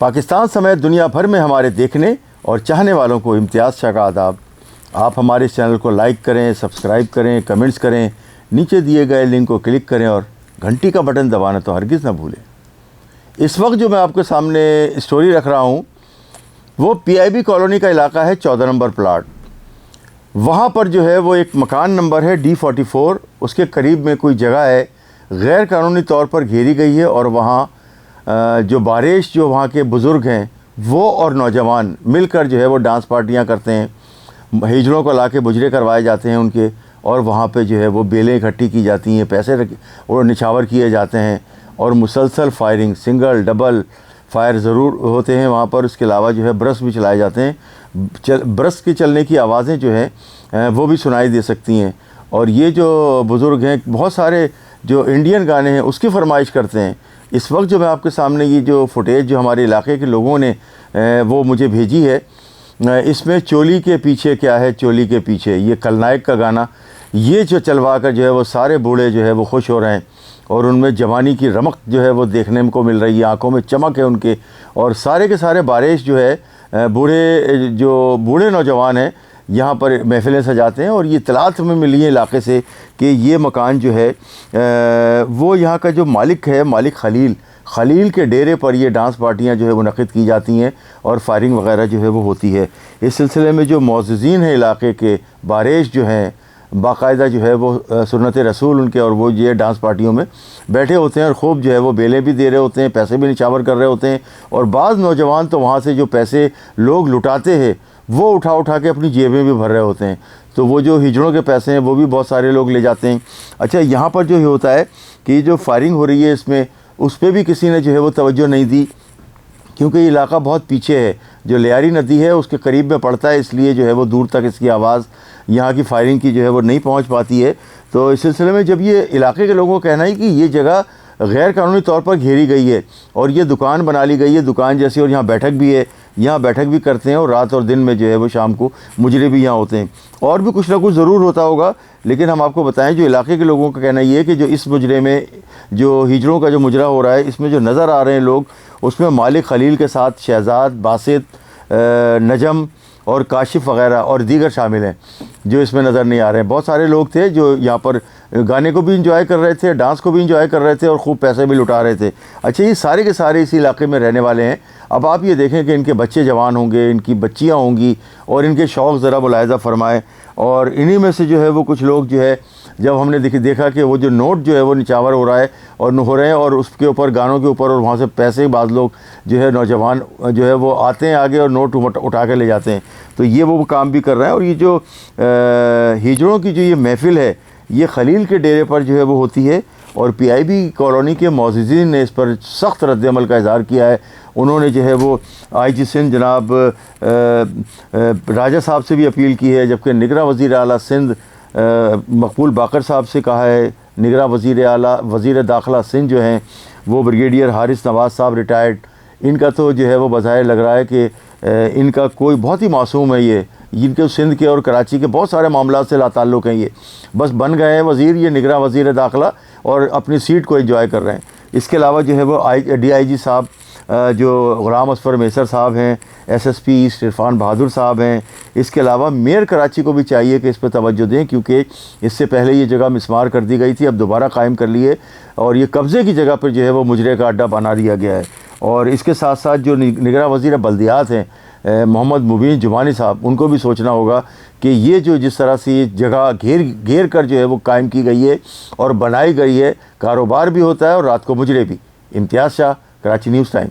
پاکستان سمیت دنیا بھر میں ہمارے دیکھنے اور چاہنے والوں کو امتیاز شاہ کا آداب۔ آپ ہمارے اس چینل کو لائک کریں، سبسکرائب کریں، کمنٹس کریں، نیچے دیے گئے لنک کو کلک کریں اور گھنٹی کا بٹن دبانا تو ہرگز نہ بھولیں۔ اس وقت جو میں آپ کے سامنے اسٹوری رکھ رہا ہوں وہ پی آئی بی کالونی کا علاقہ ہے، 14 نمبر پلاٹ۔ وہاں پر جو ہے وہ ایک مکان نمبر ہے D44، اس کے قریب میں کوئی جگہ ہے غیر قانونی طور پر گھیری گئی ہے، اور وہاں جو بارش جو وہاں کے بزرگ ہیں وہ اور نوجوان مل کر جو ہے وہ ڈانس پارٹیاں کرتے ہیں، ہجڑوں کو لا کے مجرے کروائے جاتے ہیں ان کے، اور وہاں پہ جو ہے وہ بیلیں اکٹھی کی جاتی ہیں، پیسے اور نچھاور کیے جاتے ہیں، اور مسلسل فائرنگ، سنگل ڈبل فائر ضرور ہوتے ہیں وہاں پر۔ اس کے علاوہ جو ہے برس بھی چلائے جاتے ہیں، برس کے چلنے کی آوازیں جو ہیں وہ بھی سنائی دے سکتی ہیں۔ اور یہ جو بزرگ ہیں بہت سارے جو انڈین گانے ہیں اس کی فرمائش کرتے ہیں۔ اس وقت جو میں آپ کے سامنے یہ جو فوٹیج جو ہمارے علاقے کے لوگوں نے وہ مجھے بھیجی ہے، اس میں چولی کے پیچھے کیا ہے، چولی کے پیچھے، یہ کل نائک کا گانا، یہ جو چلوا کر جو ہے وہ سارے بوڑھے جو ہے وہ خوش ہو رہے ہیں، اور ان میں جوانی کی رمق جو ہے وہ دیکھنے کو مل رہی ہے، آنکھوں میں چمک ہے ان کے، اور سارے کے سارے بارش جو ہے بوڑھے نوجوان ہیں یہاں پر محفلیں سجاتے ہیں۔ اور یہ اطلاعات ہمیں ملی ہے علاقے سے کہ یہ مکان جو ہے وہ یہاں کا جو مالک ہے، مالک خلیل کے ڈیرے پر یہ ڈانس پارٹیاں جو ہے منعقد کی جاتی ہیں اور فائرنگ وغیرہ جو ہے وہ ہوتی ہے۔ اس سلسلے میں جو معززین ہیں علاقے کے، بارش جو ہیں باقاعدہ جو ہے وہ سنت رسول ان کے، اور وہ یہ ڈانس پارٹیوں میں بیٹھے ہوتے ہیں اور خوب جو ہے وہ بیلیں بھی دے رہے ہوتے ہیں، پیسے بھی نچھاور کر رہے ہوتے ہیں، اور بعض نوجوان تو وہاں سے جو پیسے لوگ لٹاتے ہیں وہ اٹھا کے اپنی جیبیں بھی بھر رہے ہوتے ہیں۔ تو وہ جو ہجڑوں کے پیسے ہیں وہ بھی بہت سارے لوگ لے جاتے ہیں۔ اچھا، یہاں پر جو ہوتا ہے کہ جو فائرنگ ہو رہی ہے اس پہ بھی کسی نے جو ہے وہ توجہ نہیں دی، کیونکہ یہ علاقہ بہت پیچھے ہے، جو لیاری ندی ہے اس کے قریب میں پڑتا ہے، اس لیے جو ہے وہ دور تک اس کی آواز یہاں کی فائرنگ کی جو ہے وہ نہیں پہنچ پاتی ہے۔ تو اس سلسلے میں جب یہ علاقے کے لوگوں کا کہنا ہے کہ یہ جگہ غیر قانونی طور پر گھیری گئی ہے اور یہ دکان بنا لی گئی ہے دکان جیسی، اور یہاں بیٹھک بھی ہے، یہاں بیٹھک بھی کرتے ہیں، اور رات اور دن میں جو ہے وہ شام کو مجرے بھی یہاں ہوتے ہیں، اور بھی کچھ نہ کچھ ضرور ہوتا ہوگا، لیکن ہم آپ کو بتائیں جو علاقے کے لوگوں کا کہنا یہ ہے کہ جو اس مجرے میں جو ہجڑوں کا جو مجرا ہو رہا ہے، اس میں جو نظر آ رہے ہیں لوگ، اس میں مالک خلیل کے ساتھ شہزاد، باسط، نجم اور کاشف وغیرہ اور دیگر شامل ہیں جو اس میں نظر نہیں آ رہے ہیں۔ بہت سارے لوگ تھے جو یہاں پر گانے کو بھی انجوائے کر رہے تھے، ڈانس کو بھی انجوائے کر رہے تھے، اور خوب پیسے بھی لٹا رہے تھے۔ اچھا، یہ سارے کے سارے اسی علاقے میں رہنے والے ہیں۔ اب آپ یہ دیکھیں کہ ان کے بچے جوان ہوں گے، ان کی بچیاں ہوں گی، اور ان کے شوق ذرا ملاحظہ فرمائیں۔ اور انہی میں سے جو ہے وہ کچھ لوگ جو ہے جب ہم نے دیکھا کہ وہ جو نوٹ جو ہے وہ نچھاور ہو رہا ہے اور ہو رہے ہیں، اور اس کے اوپر گانوں کے اوپر، اور وہاں سے پیسے بعض لوگ جو ہے نوجوان جو ہے وہ آتے ہیں آگے اور نوٹ اٹھا کے لے جاتے ہیں، تو یہ وہ کام بھی کر رہے ہیں۔ اور یہ جو ہجڑوں کی جو یہ محفل ہے یہ خلیل کے ڈیرے پر جو ہے وہ ہوتی ہے، اور پی آئی بی کالونی کے معززین نے اس پر سخت رد عمل کا اظہار کیا ہے۔ انہوں نے جو ہے وہ آئی جی سندھ جناب راجہ صاحب سے بھی اپیل کی ہے، جبکہ نگراں وزیر اعلیٰ سندھ مقبول باقر صاحب سے کہا ہے۔ نگراں وزیر داخلہ سندھ جو ہیں وہ بریگیڈیئر حارث نواز صاحب ریٹائرڈ، ان کا تو جو ہے وہ بظاہر لگ رہا ہے کہ ان کا کوئی بہت ہی معصوم ہے، یہ جن کے سندھ کے اور کراچی کے بہت سارے معاملات سے لا تعلق ہیں، یہ بس بن گئے ہیں وزیر، یہ نگراں وزیر داخلہ، اور اپنی سیٹ کو انجوائے کر رہے ہیں۔ اس کے علاوہ جو ہے وہ ڈی آئی جی صاحب جو غلام اصفر میسر صاحب ہیں، S S P east Irfan Bahadur صاحب ہیں، اس کے علاوہ میئر کراچی کو بھی چاہیے کہ اس پہ توجہ دیں، کیونکہ اس سے پہلے یہ جگہ مسمار کر دی گئی تھی، اب دوبارہ قائم کر لی ہے، اور یہ قبضے کی جگہ پر جو ہے وہ مجرے کا اڈہ بنا دیا گیا ہے۔ اور اس کے ساتھ ساتھ جو نگراں وزیر بلدیات ہیں محمد مبین جمانی صاحب، ان کو بھی سوچنا ہوگا کہ یہ جو جس طرح سے یہ جگہ گھیر کر جو ہے وہ قائم کی گئی ہے اور بنائی گئی ہے، کاروبار بھی ہوتا ہے اور رات کو مجرے بھی۔ امتیاز شاہ، کراچی نیوز ٹائم۔